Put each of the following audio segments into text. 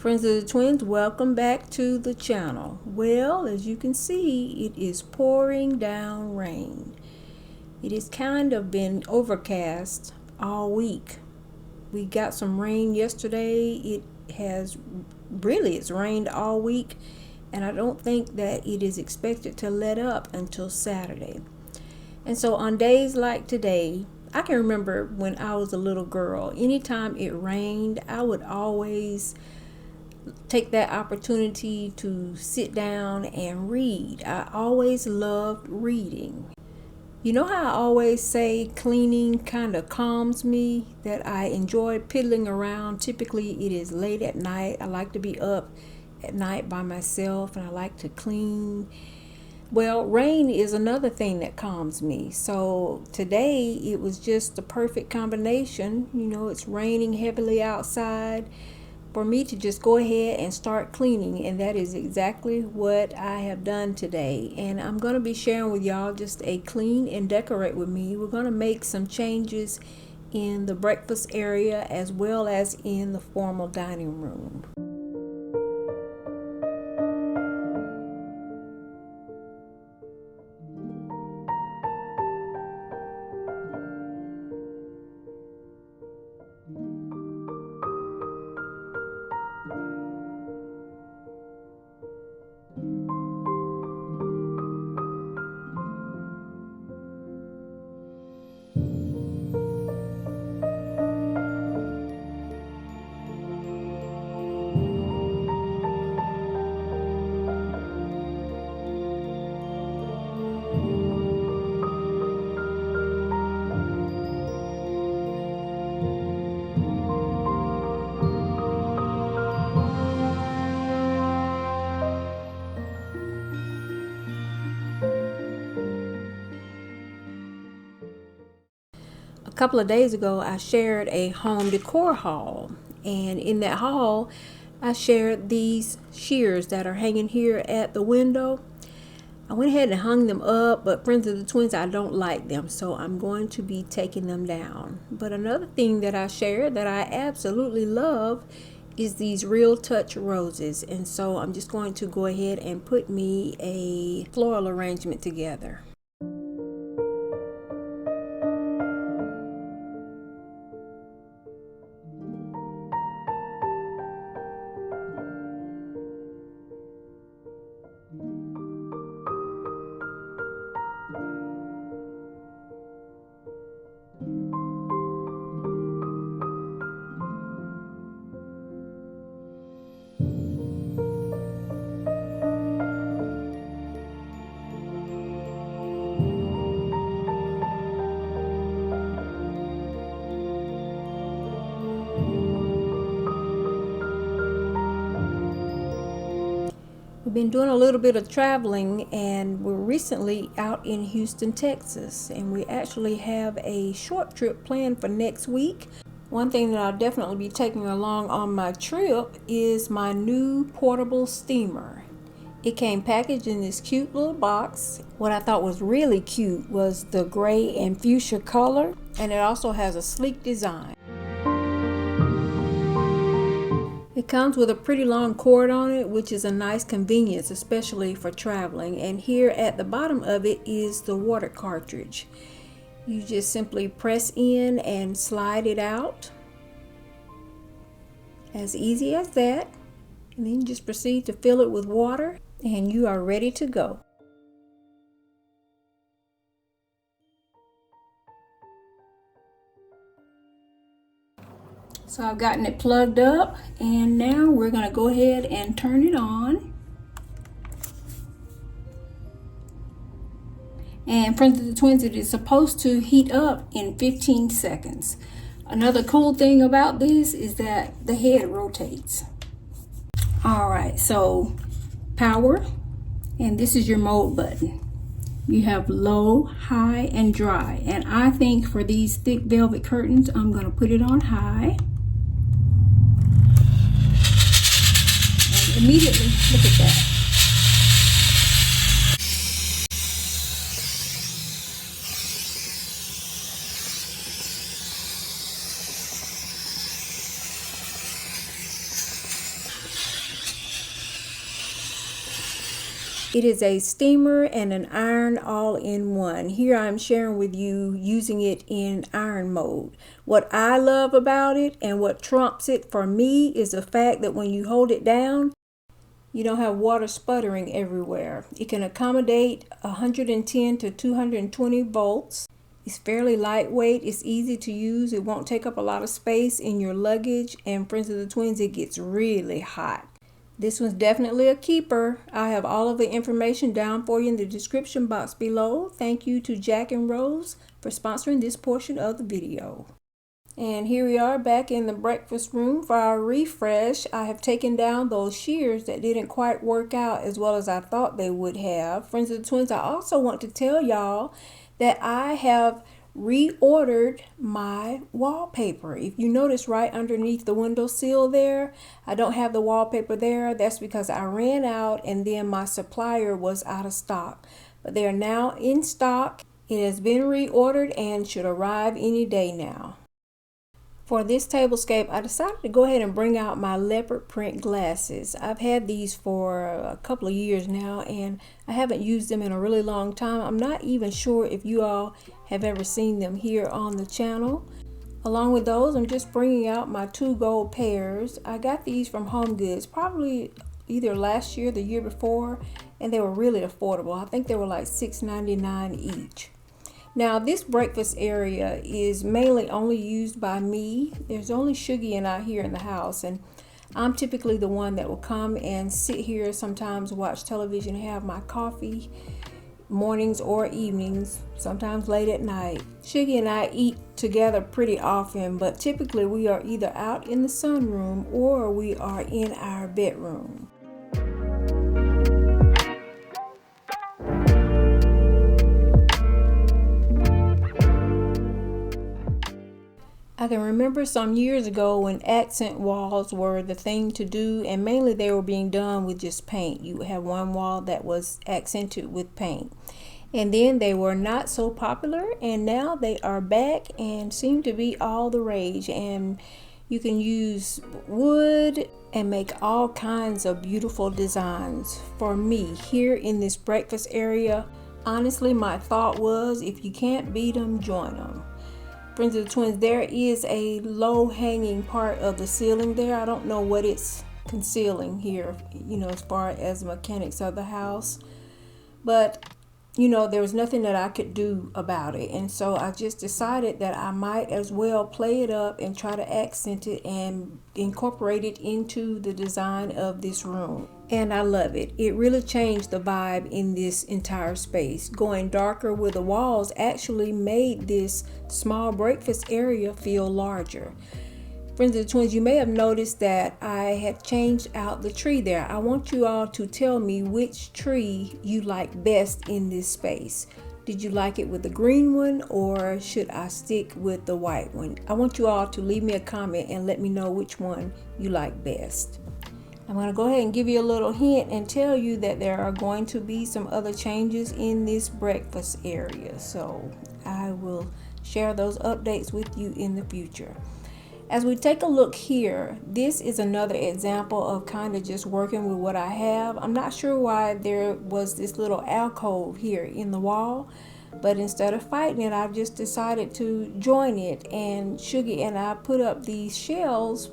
Friends of the twins, welcome back to the channel. Well, as you can see, it is pouring down rain. It has kind of been overcast all week. We got some rain yesterday. It's rained all week, and I don't think that it is expected to let up until Saturday. And so on days like today, I can remember when I was a little girl, anytime it rained, I would always take that opportunity to sit down and read. I always loved reading. You know how I always say cleaning kind of calms me, that I enjoy piddling around. Typically it is late at night. I like to be up at night by myself and I like to clean. Well, rain is another thing that calms me. So today it was just the perfect combination. You know, it's raining heavily outside for me to just go ahead and start cleaning, and that is exactly what I have done today. And I'm going to be sharing with y'all just a clean and decorate with me. We're going to make some changes in the breakfast area as well as in the formal dining room. A couple of days ago, I shared a home decor haul, and in that haul I shared these shears that are hanging here at the window. I went ahead and hung them up, but friends of the twins, I don't like them, so I'm going to be taking them down. But another thing that I shared that I absolutely love is these Real Touch roses, and so I'm just going to go ahead and put me a floral arrangement together. We've been doing a little bit of traveling, and we're recently out in Houston, Texas, and we actually have a short trip planned for next week. One thing that I'll definitely be taking along on my trip is my new portable steamer. It came packaged in this cute little box. What I thought was really cute was the gray and fuchsia color, and it also has a sleek design. It comes with a pretty long cord on it, which is a nice convenience, especially for traveling. And here at the bottom of it is the water cartridge. You just simply press in and slide it out. As easy as that. And then you just proceed to fill it with water, and you are ready to go. So I've gotten it plugged up, and now we're going to go ahead and turn it on. And friends of the twins, it is supposed to heat up in 15 seconds. Another cool thing about this is that the head rotates. Alright, so power, and this is your mode button. You have low, high, and dry. And I think for these thick velvet curtains, I'm going to put it on high. Immediately, look at that. It is a steamer and an iron all in one. Here I'm sharing with you using it in iron mode. What I love about it and what trumps it for me is the fact that when you hold it down, you don't have water sputtering everywhere. It can accommodate 110 to 220 volts. It's fairly lightweight. It's easy to use. It won't take up a lot of space in your luggage. And friends of the twins, it gets really hot. This one's definitely a keeper. I have all of the information down for you in the description box below. Thank you to Jack and Rose for sponsoring this portion of the video. And here we are back in the breakfast room for our refresh. I have taken down those shears that didn't quite work out as well as I thought they would have. Friends of the twins, I also want to tell y'all that I have reordered my wallpaper. If you notice right underneath the windowsill there, I don't have the wallpaper there. That's because I ran out and then my supplier was out of stock. But they are now in stock. It has been reordered and should arrive any day now. For this tablescape, I decided to go ahead and bring out my leopard print glasses. I've had these for a couple of years now and I haven't used them in a really long time. I'm not even sure if you all have ever seen them here on the channel. Along with those, I'm just bringing out my 2 gold pairs. I got these from Home Goods probably either last year or the year before, and they were really affordable. I think they were like $6.99 each. Now this breakfast area is mainly only used by me. There's only Shuggy and I here in the house, and I'm typically the one that will come and sit here, sometimes watch television, have my coffee, mornings or evenings, sometimes late at night. Shuggy and I eat together pretty often, but typically we are either out in the sunroom or we are in our bedroom. I can remember some years ago when accent walls were the thing to do, and mainly they were being done with just paint. You would have one wall that was accented with paint. And then they were not so popular, and now they are back and seem to be all the rage. And you can use wood and make all kinds of beautiful designs. For me, here in this breakfast area, honestly, my thought was if you can't beat them, join them. Friends of the twins, there is a low hanging part of the ceiling there. I don't know what it's concealing here, as far as the mechanics of the house. But, there was nothing that I could do about it. And so I just decided that I might as well play it up and try to accent it and incorporate it into the design of this room. And I love it. It really changed the vibe in this entire space. Going darker with the walls actually made this small breakfast area feel larger. Friends of the twins, you may have noticed that I had changed out the tree there. I want you all to tell me which tree you like best in this space. Did you like it with the green one, or should I stick with the white one? I want you all to leave me a comment and let me know which one you like best. I'm going to go ahead and give you a little hint and tell you that there are going to be some other changes in this breakfast area. So I will share those updates with you in the future. As we take a look here, this is another example of kind of just working with what I have. I'm not sure why there was this little alcove here in the wall, but instead of fighting it, I've just decided to join it. And Shuggy and I put up these shells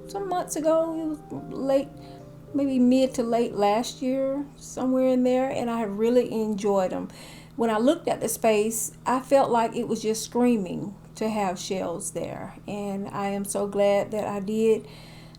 some months ago. It was late, maybe mid to late last year, somewhere in there, and I have really enjoyed them. When I looked at the space, I felt like it was just screaming to have shelves there, and I am so glad that I did.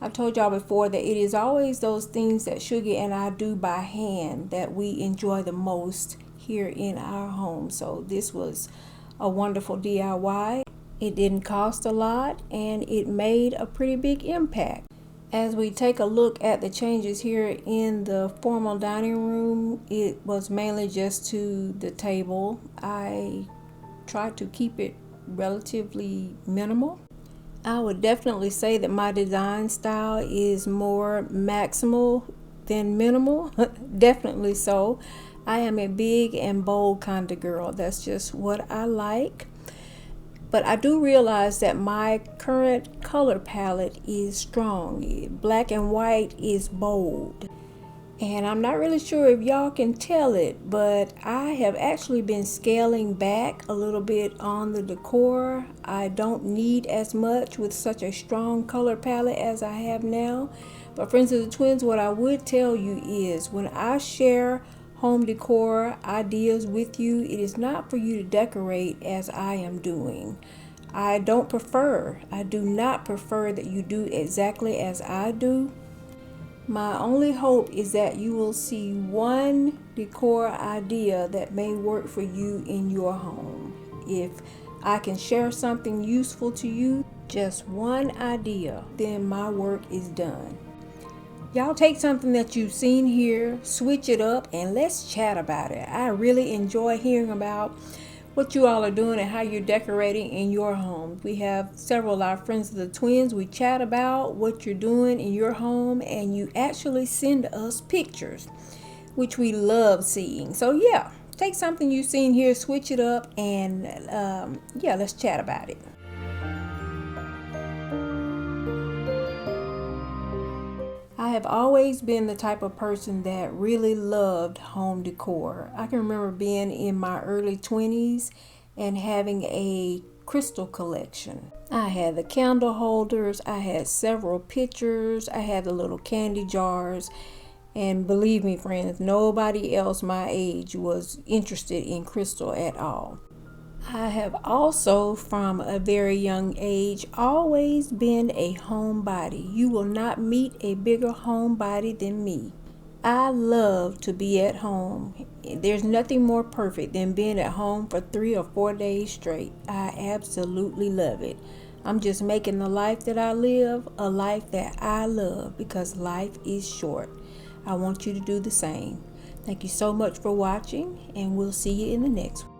I've told y'all before that it is always those things that Shuggy and I do by hand that we enjoy the most here in our home. So this was a wonderful DIY. It didn't cost a lot and it made a pretty big impact. As we take a look at the changes here in the formal dining room, it was mainly just to the table. I tried to keep it relatively minimal. I would definitely say that my design style is more maximal than minimal. Definitely so. I am a big and bold kind of girl. That's just what I like. But I do realize that my current color palette is strong. Black and white is bold. And I'm not really sure if y'all can tell it, but I have actually been scaling back a little bit on the decor. I don't need as much with such a strong color palette as I have now. But friends of the twins, what I would tell you is when I share home decor ideas with you, it is not for you to decorate as I am doing. I do not prefer that you do exactly as I do. My only hope is that you will see one decor idea that may work for you in your home. If I can share something useful to you, just one idea, then my work is done. Y'all take something that you've seen here, switch it up, and let's chat about it. I really enjoy hearing about what you all are doing and how you're decorating in your home. We have several of our friends of the twins. We chat about what you're doing in your home, and you actually send us pictures, which we love seeing. So yeah, take something you've seen here, switch it up, and yeah, let's chat about it. I have always been the type of person that really loved home decor. I can remember being in my early 20s and having a crystal collection. I had the candle holders, I had several pictures, I had the little candy jars, and believe me, friends, nobody else my age was interested in crystal at all. I have also, from a very young age, always been a homebody. You will not meet a bigger homebody than me. I love to be at home. There's nothing more perfect than being at home for 3 or 4 days straight. I absolutely love it. I'm just making the life that I live a life that I love because life is short. I want you to do the same. Thank you so much for watching, and we'll see you in the next one.